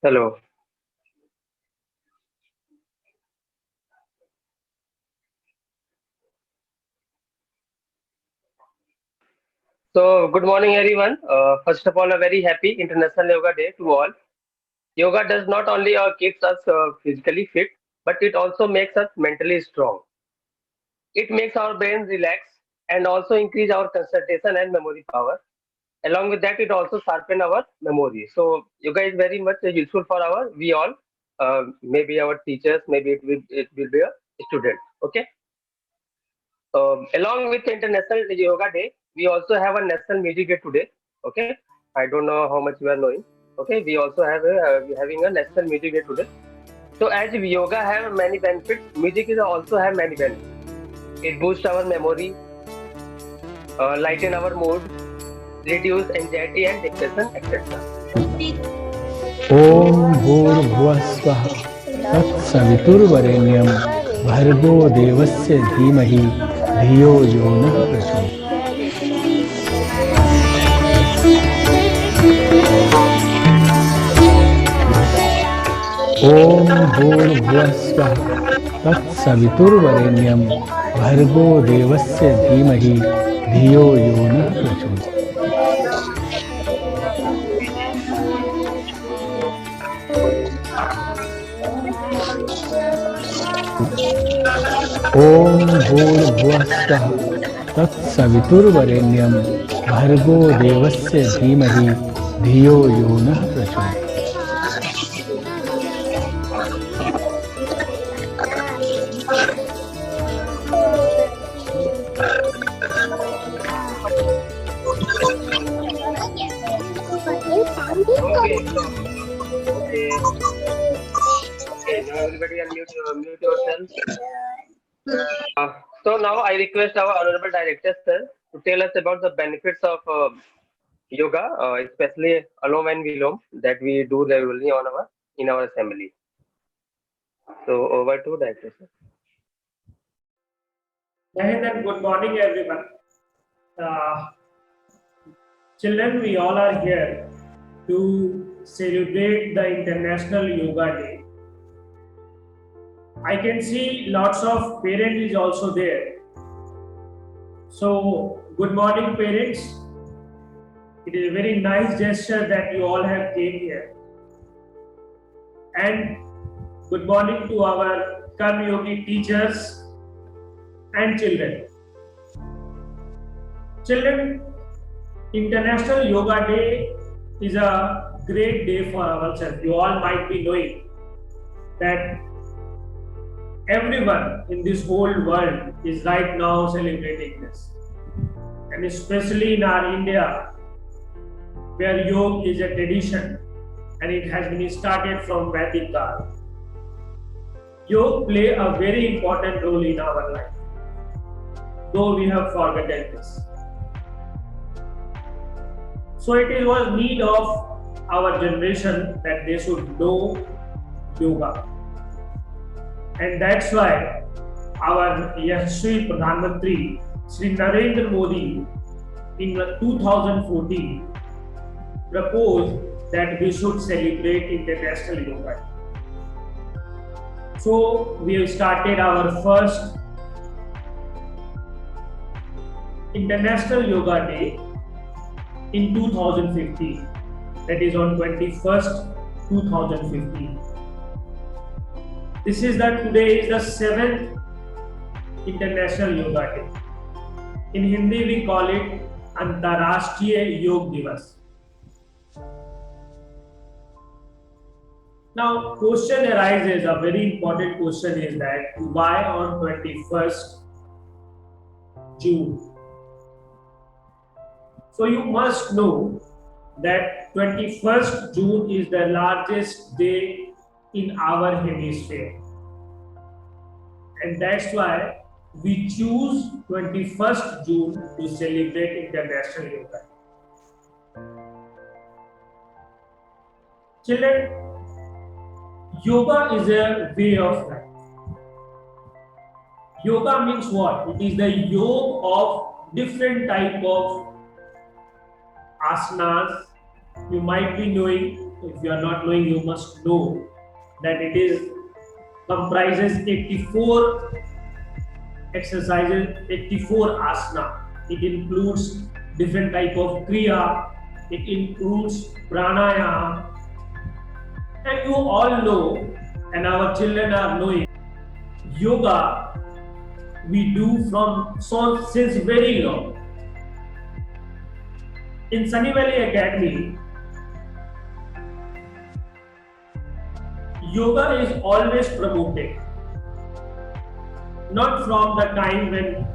Hello. Good morning, everyone. First of all, a very happy International Yoga Day to all. Yoga does not only keeps us physically fit, but it also makes us mentally strong. It makes our brain relax and also increase our concentration and memory power. Along with that, it also sharpen our memory. So, yoga is very much useful for our we all. Maybe our teachers, maybe it will be a student. Okay. Along with International Yoga Day, we also have a National Music Day today. Okay, I don't know how much you are knowing. Okay, we also have we having a National Music Day today. So as yoga have many benefits, music is also have many benefits. It boosts our memory, lighten our mood, reduce anxiety and depression, etc. ॐ भूर्भुवस्वः तत्सवितुर्वरेण्यं भर्गो देवस्य धीमहि धियो यो नः प्रचोदयात्। ॐ भूर्भुवस्वः तत्सवितुर्वरेण्यं भर्गो देवस्य धीमहि धियो यो नः प्रचोदयात्। ॐ भूर्भुवस्वः तत्सवितुर्वरेण्यं भर्गो देवस्य धीमहि धियो यो नः प्रचोदयात्। Okay, okay, okay. Now everybody mute yourself. So now I request our honorable director sir to tell us about the benefits of yoga, especially Alom and Vilom that we do regularly on our in our assembly. So over to director sir. Jai Hind and good morning, everyone. Uh, Children, we all are here to celebrate the International Yoga Day. I can see lots of parents is also there. So, good morning, parents. It is a very nice gesture that you all have came here. And good morning to our Karma Yogi teachers and children. Children, International Yoga Day is a great day for ourselves. You all might be knowing that everyone in this whole world is right now celebrating this. And especially in our India, where yoga is a tradition and it has been started from Vedic Kaal. Yoga play a very important role in our life, though we have forgotten this. So it was need of our generation that they should know yoga. And that's why our Yashasvi Pradhan Mantri Shri Narendra Modi in 2014 proposed that we should celebrate International Yoga Day. So we have started our first International Yoga Day in 2015, that is on 21st 2015. This is that today is the 7th International Yoga Day. In Hindi we call it Antarashtriya Yog Divas. Now question arises, a very important question is that why on 21st June? So you must know that 21st June is the largest day in our hemisphere. And that's why we choose 21st June to celebrate International Yoga Day. Children, yoga is a way of life. Yoga means what? It is the yoga of different type of asanas. You might be knowing if you are not knowing, you must know that it is comprises 84 exercises, 84 asana. It includes different type of kriya. It includes pranayama. And you all know, and our children are knowing, yoga we do since very long. In Sunny Valley Academy, yoga is always promoted. Not from the time when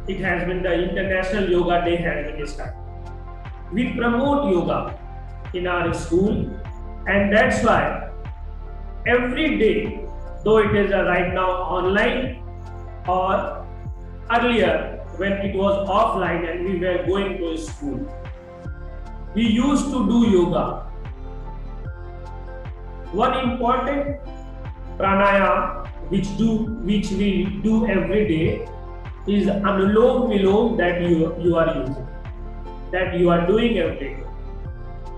it has been the International Yoga Day has been started. We promote yoga in our school, and that's why every day, though it is right now online or earlier when it was offline and we were going to school, we used to do yoga. One important pranayama which we do every day is Anulom Vilom that you are using, that you are doing every day.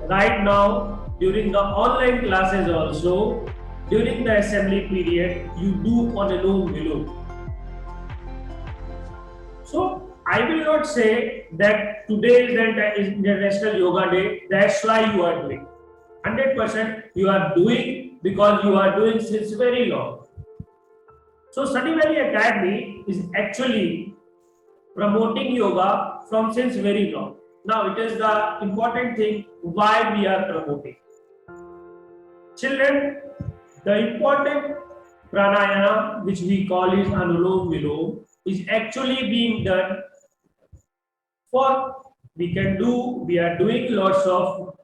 Right now, during the online classes also, during the assembly period, you do Anulom Vilom. So I will not say that today is International Yoga Day, that's why you are doing. 100% you are doing because you are doing since very long. So Sunny Valley Academy is actually promoting yoga from since very long. Now it is the important thing why we are promoting. Children, the important pranayama which we call is Anulom Vilom is actually being done we are doing lots of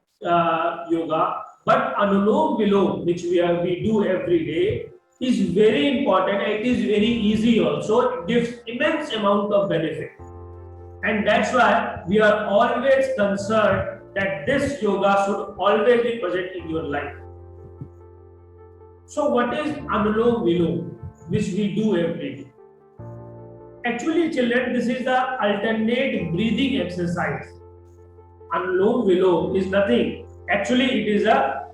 yoga, but Anulom Vilom which we do every day is very important. It is very easy also. It gives immense amount of benefit. And that's why we are always concerned that this yoga should always be present in your life. So what is Anulom Vilom, which we do every day? Actually, children, this is the alternate breathing exercise. Anulom Vilom is nothing. Actually, it is a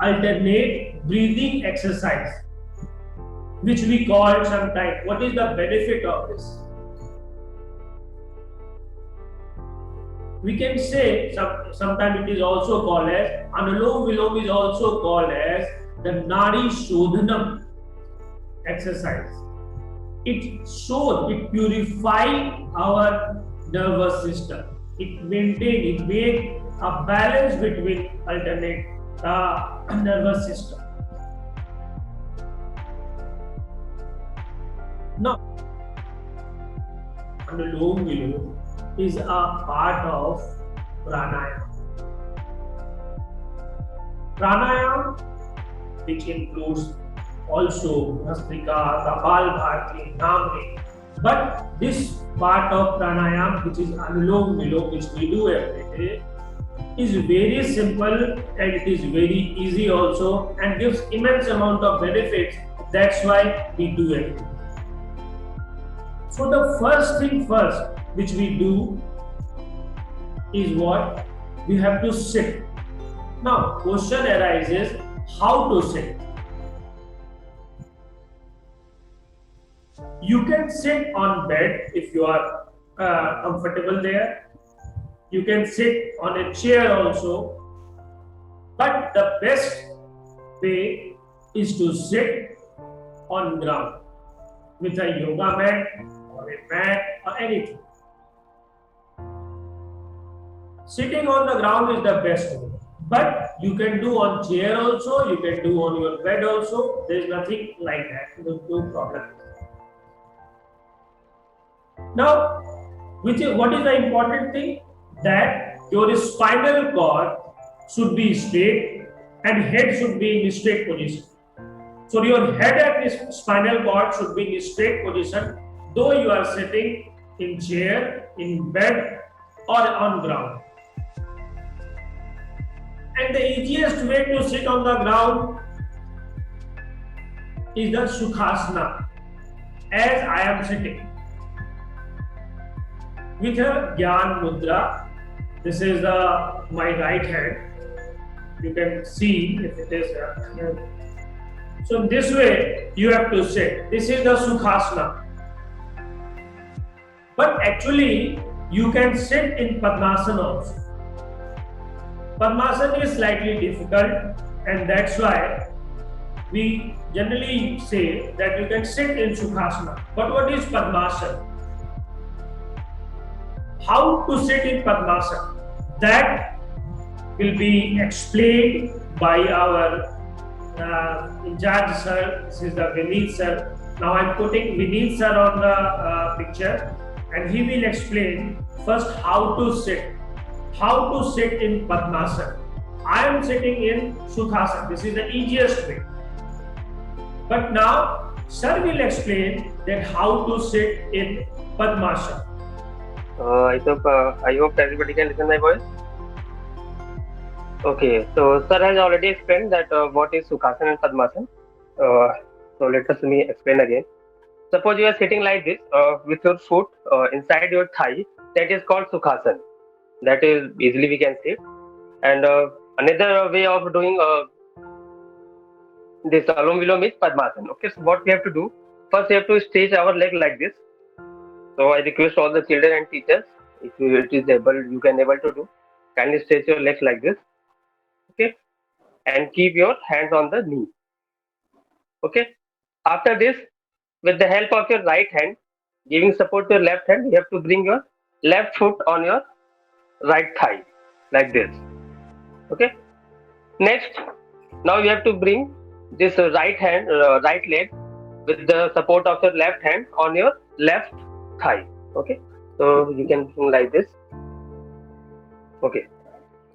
alternate breathing exercise, which we call sometimes. What is the benefit of this? We can say sometimes it is also called as Anulom Vilom is also called as the Nadi Shodhanam exercise. It purifies our nervous system. It maintains, it makes a balance between alternate nervous system. Now, Anulom Vilom is a part of pranayama. Pranayama, which includes also Bhastrika, Kapalbhati, Bhramari. But this part of pranayama, which is Anulom Vilom, which we do every day, is very simple and it is very easy also and gives immense amount of benefits. That's why we do it. So the first thing which we do is what? We have to sit. Now question arises, how to sit? You can sit on bed if you are comfortable there. You can sit on a chair also. But the best way is to sit on ground with a yoga mat or a mat or anything. Sitting on the ground is the best way. But you can do on chair also, you can do on your bed also. There is nothing like that. No problem. Now, what is the important thing? That your spinal cord should be straight and head should be in straight position. So your head and spinal cord should be in straight position, though you are sitting in chair, in bed or on ground. And the easiest way to sit on the ground is the Sukhasana, as I am sitting. With a Gyan Mudra, this is my right hand, You can see if it is. So this way you have to sit. This is the Sukhasana. But actually, you can sit in Padmasana also. Padmasana is slightly difficult, and that's why we generally say that you can sit in Sukhasana. But what is Padmasana? How to sit in Padmasana? That will be explained by our in charge sir. This is the Vineet sir. Now I'm putting Vineet sir on the picture, and he will explain first how to sit in Padmasana. I am sitting in Sukhasana. This is the easiest way. But now sir will explain that how to sit in Padmasana. I hope everybody can listen my voice. Okay, so sir has already explained that what is Sukhasana and Padmasana. So let me explain again. Suppose you are sitting like this with your foot inside your thigh. That is called Sukhasana. That is easily we can sit. And another way of doing this Alom Vilom is Padmasana. Okay, so what we have to do? First, we have to stretch our leg like this. So I request all the children and teachers, if it is able, you can able to do. Kindly stretch your legs like this. Okay, and keep your hands on the knee. Okay. After this, with the help of your right hand, giving support to your left hand, you have to bring your left foot on your right thigh, like this. Okay. Next, now you have to bring this right leg with the support of your left hand on your left thigh. Okay. So you can do like this. Okay.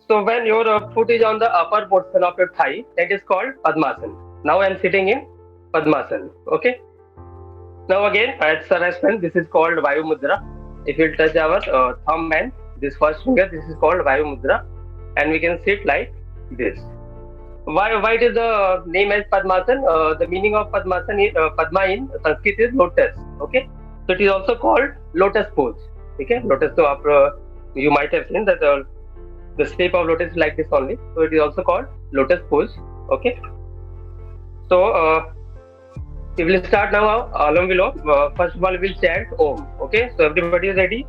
So when your foot is on the upper portion of your thigh, that is called Padmasana. Now I am sitting in Padmasana. Okay. Now again, as sir has said, this is called Vayu Mudra. If you touch our thumb and this first finger, this is called Vayu Mudra, and we can sit like this. Why it is the name as Padmasana? The meaning of Padmasana, Padma in Sanskrit is lotus. Okay, so it is also called lotus pose. Okay, lotus. So you might have seen that the shape of lotus is like this only. So it is also called lotus pose. Okay. So we will start now Alom Vilom. First of all, we will chant Om. Okay, so everybody is ready?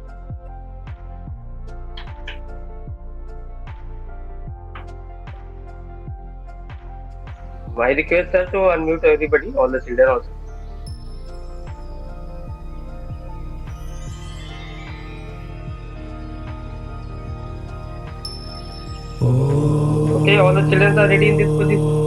My request is to unmute everybody, all the children also. Okay, all the children are ready in this position.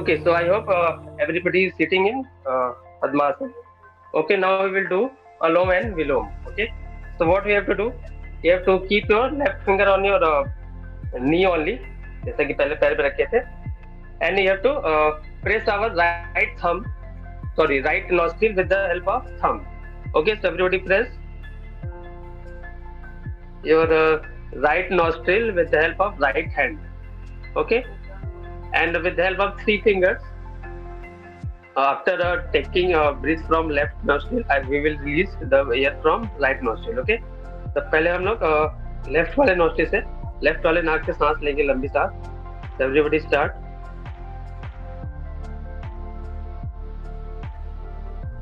Okay, so I hope everybody is sitting in Padmasana. Okay, now we will do Alom and Vilom. Okay, so what we have to do? You have to keep your left finger on your knee only, जैसा कि पहले पैर पे रखे थे, and you have to press our right nostril with the help of thumb. Okay, so everybody press your right nostril with the help of right hand. Okay. And with the help of 3 fingers, after taking breath from left nostril, we will release the air from right nostril. Okay. तो पहले हम लोग left वाले nostril से left वाले नाक से सांस लेंगे, लंबी सांस. So everybody start.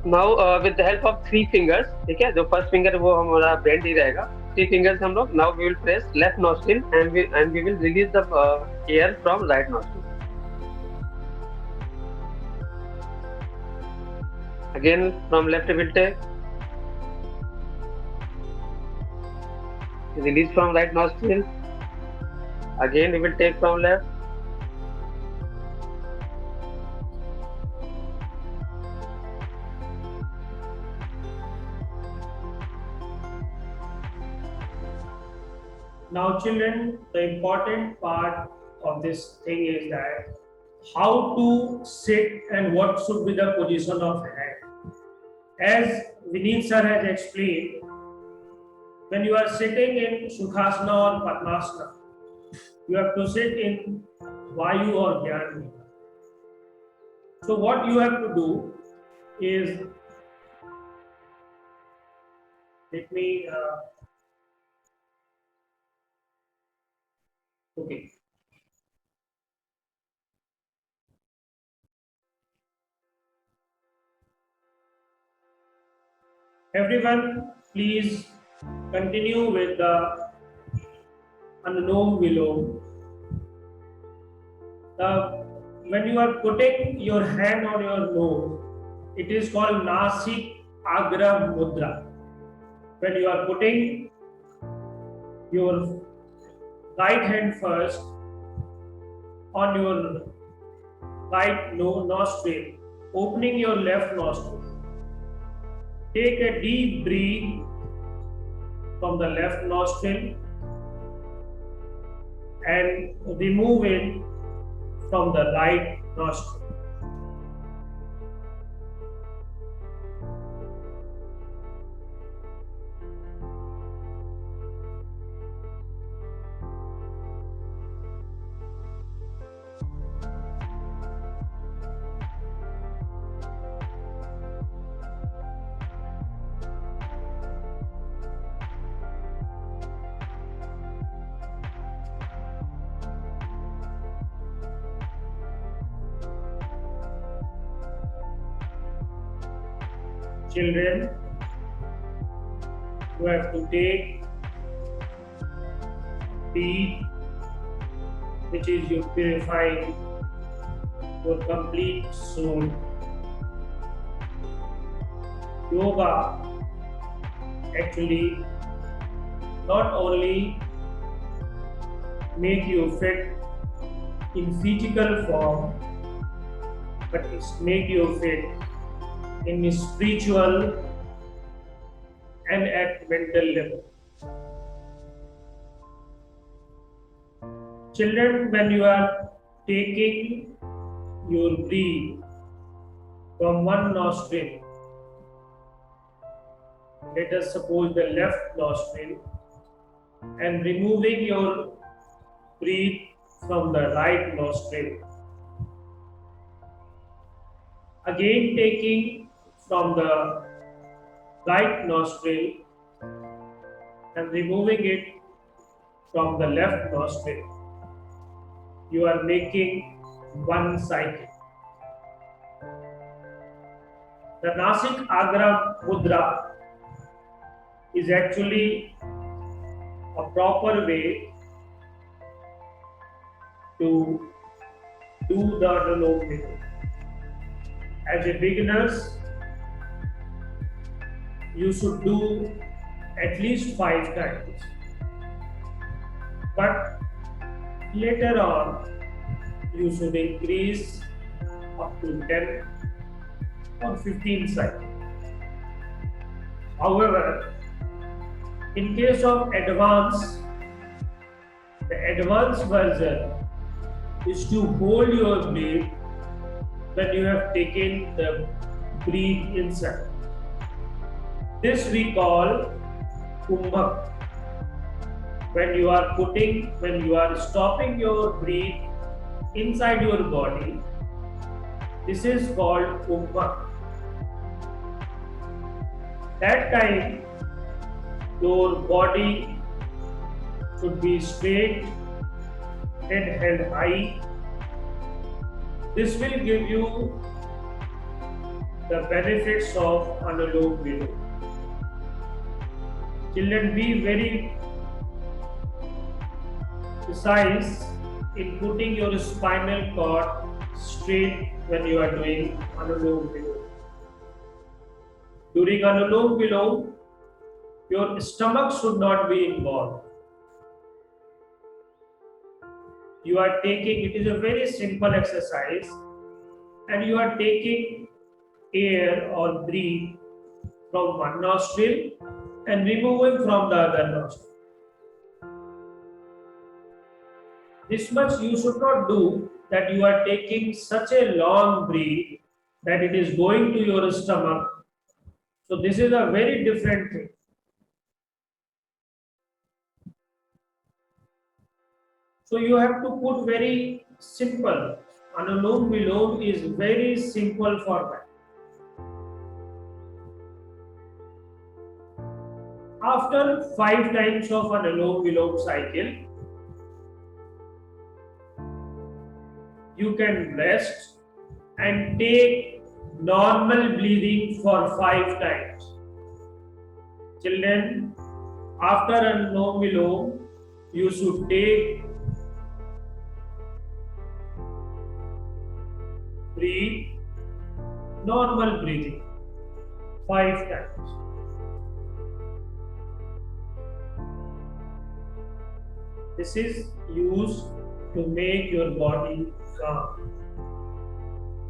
Now with the help of three fingers, ठीक है, जो फर्स्ट फिंगर वो हमारा बेंड ही रहेगा, थ्री फिंगर्स हम लोग now we will press left nostril and we will release the air from right nostril. Again from left we will take, release from right nostril. Again we will take from left. Now, children, the important part of this thing is that how to sit and what should be the position of hand. As Vineet sir has explained, when you are sitting in Sukhasana or Padmasana, you have to sit in Vayu or Gyan Mudra. So what you have to do is, let me okay. Everyone, please continue with the Anulom Vilom. When you are putting your hand on your nose, it is called Nasik Agra Mudra. When you are putting your right hand first on your right nostril, opening your left nostril. Take a deep breath from the left nostril and remove it from the right nostril. Children, you have to take breath, which is you purifying your complete soul. Yoga actually not only make you fit in physical form, but it's make you fit in spiritual and at mental level. Children, when you are taking your breath from one nostril, let us suppose the left nostril, and removing your breath from the right nostril, again taking from the right nostril and removing it from the left nostril, you are making one cycle. The Nasik Agra Mudra is actually a proper way to do the Anulom Vilom. As a beginners, you should do at least 5 times. But later on, you should increase up to 10 or 15 cycles. However, in case of advanced, the advanced version is to hold your breath when you have taken the breath inside. This we call Kumbhak. When you are stopping your breath inside your body, this is called Kumbhak. That time, your body should be straight, head held high. This will give you the benefits of Anulom Vilom. Children, be very precise in putting your spinal cord straight when you are doing Anulom Vilom. During Anulom Vilom, your stomach should not be involved. You are taking, it is a very simple exercise, and you are taking air or breathe from one nostril and removing from the other nostril. This much you should not do, that you are taking such a long breath that it is going to your stomach. So this is a very different thing. So you have to put very simple. Anulom Vilom is very simple format. After 5 times of Anulom Vilom cycle, you can rest and take normal breathing for 5 times. Children, after Anulom Vilom, you should take breathe normal breathing 5 times. This is used to make your body calm.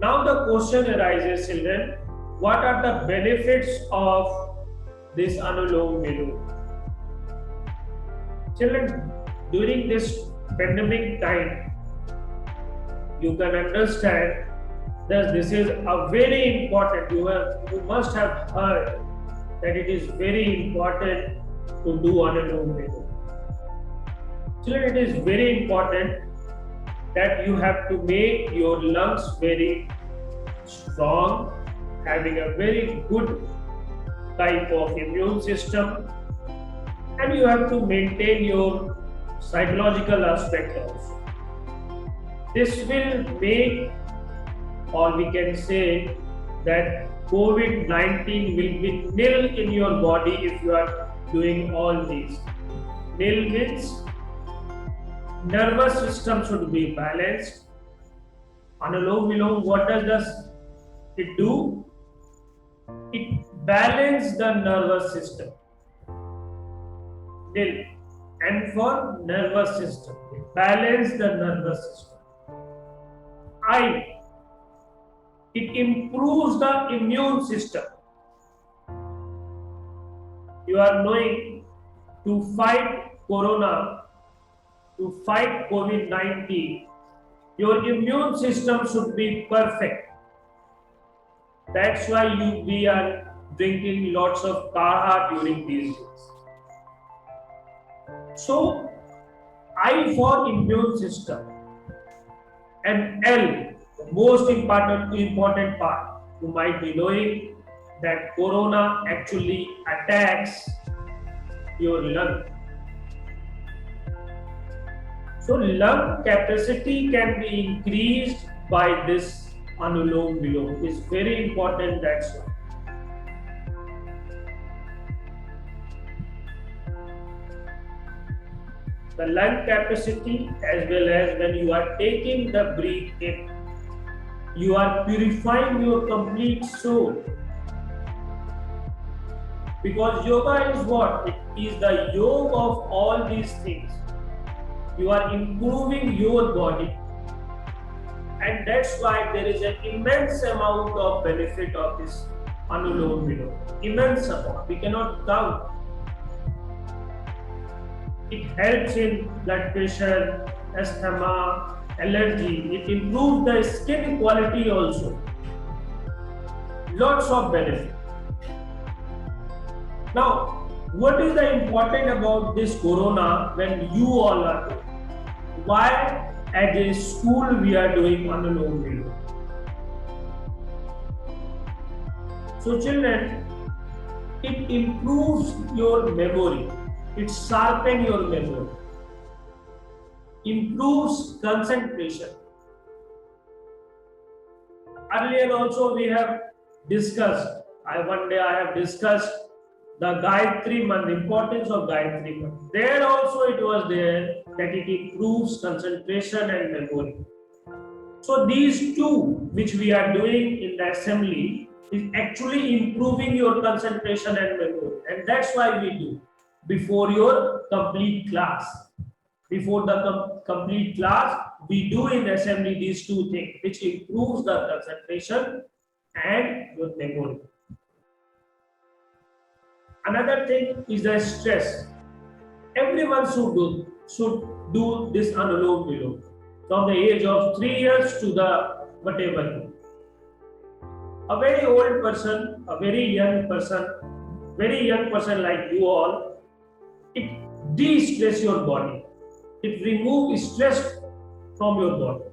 Now the question arises, children, what are the benefits of this Anulom Vilom? Children, during this pandemic time, you can understand that this is a very important, you must have heard that it is very important to do Anulom Vilom. Children, it is very important that you have to make your lungs very strong, having a very good type of immune system, and you have to maintain your psychological aspect also. This will make, or we can say that COVID-19 will be nil in your body if you are doing all these. Nil means nervous system should be balanced. Anulom Vilom, what does it do? It balances the nervous system. Nil, and for nervous system, it balances the nervous system. I, it improves the immune system. You are knowing, to fight corona, to fight COVID-19, your immune system should be perfect. That's why we are drinking lots of kaha during these days. So, I for immune system, and L, the most important part, you might be knowing that corona actually attacks your lung. So lung capacity can be increased by this Anulom Vilom. It's very important, that's why. The lung capacity, as well as when you are taking the breath in, you are purifying your complete soul. Because yoga is what? It is the yoga of all these things. You are improving your body, and that's why there is an immense amount of benefit of this Anulom Vilom. Immense amount, we cannot count. It helps in blood pressure, asthma, allergy. It improves the skin quality also. Lots of benefit. Now, what is the important about this corona when you all are doing? Why at a school we are doing Anulom Vilom? So children, it improves your memory. It sharpens your memory. Improves concentration. Earlier also we have discussed. One day I have discussed the Gayatri Mantra, importance of Gayatri Mantra. There also it was there that it improves concentration and memory. So these two which we are doing in the assembly is actually improving your concentration and memory, and that's why we do before your complete class. Before the complete class, we do in assembly these two things, which improves the concentration and your memory. Another thing is the stress. Everyone should do this Anulom Vilom from the age of 3 years to the whatever. A very old person, a very young person like you all, it de-stress your body. It removes stress from your body.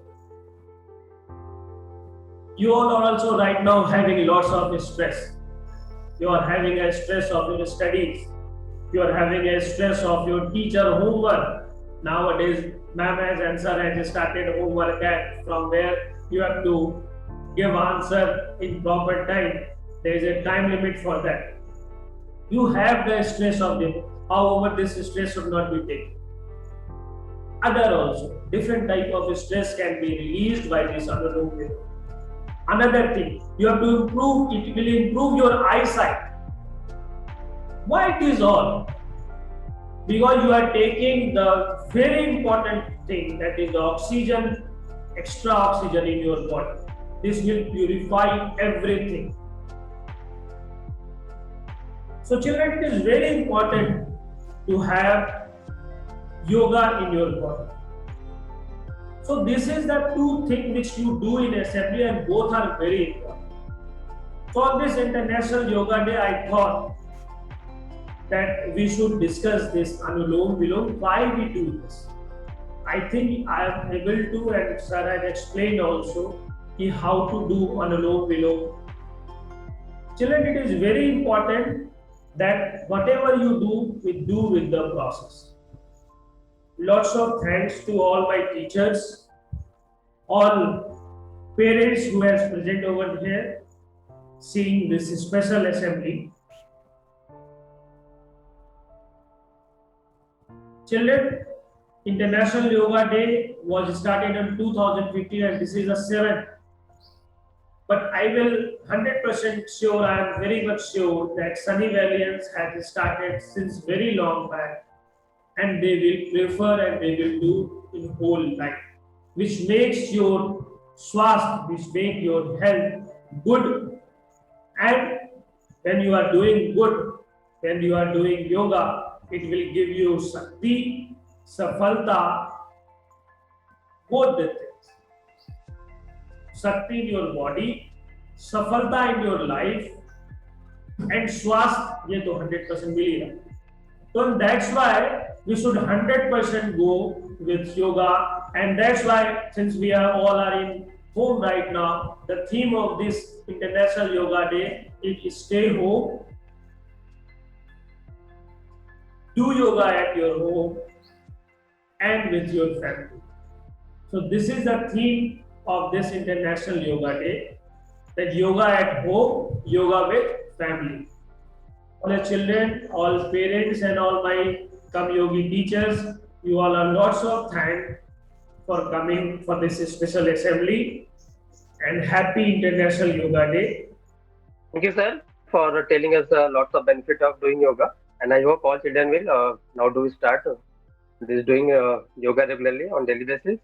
You all are also right now having lots of stress. You are having a stress of your studies. You are having a stress of your teacher homework. Nowadays, ma'am has and sir has started homework at from where you have to give answer in proper time. There is a time limit for that. You have the stress of them. However, this stress should not be taken. Other also, different type of stress can be released by this Anulom Vilom. Another thing, you have to improve, it will improve your eyesight. Why it is all? Because you are taking the very important thing, that is the oxygen, extra oxygen in your body. This will purify everything. So children, it is very important to have yoga in your body. So this is the two things which you do in assembly, and both are very important. So on this International Yoga Day, I thought that we should discuss this Anulom Vilom, why we do this. I think I am able to, and sir has explained also how to do Anulom Vilom. Children, it is very important that whatever you do, we do with the process. Lots of thanks to all my teachers, all parents who has present over here, seeing this special assembly. Children, International Yoga Day was started in 2015 and this is the 7th. But I will 100% sure, I am very much sure that Sunny Valiants has started since very long back, and they will prefer and they will do in whole life, which makes your swast, which make your health good. And when you are doing good, when you are doing yoga, it will give you Shakti, Safalta, both the things. Shakti in your body, Safalta in your life, and Swast, ये तो 100% मिल ही रहा. So that's why we should 100% go with yoga, and that's why since we are all are in home right now, the theme of this International Yoga Day is stay home, do yoga at your home and with your family. So this is the theme of this International Yoga Day, that yoga at home, yoga with family. All the children, all parents and all my Kam Yogi teachers, you all are lots of thanks for coming for this special assembly, and happy International Yoga Day. Thank you, sir, for telling us lots of benefit of doing yoga. And I hope all children will now do start doing yoga regularly on daily basis.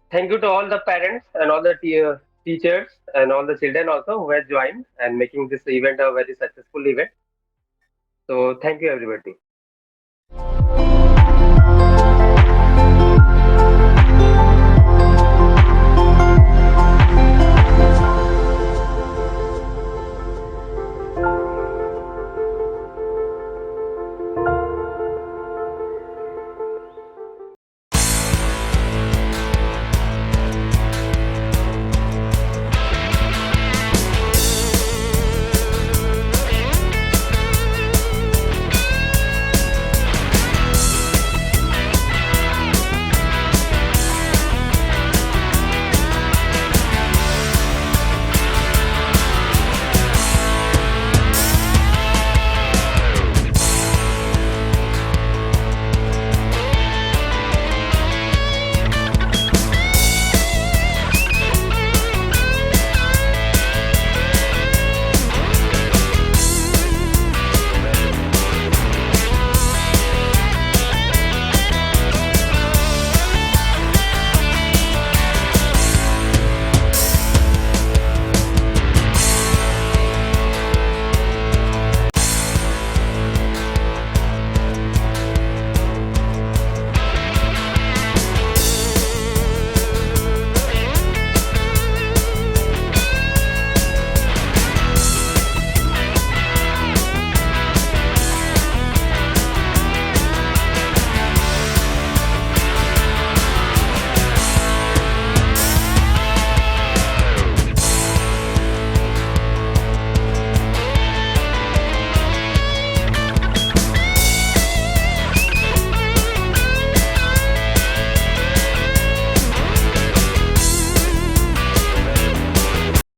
Thank you to all the parents and all the teachers and all the children also who have joined and making this event a very successful event. So thank you everybody.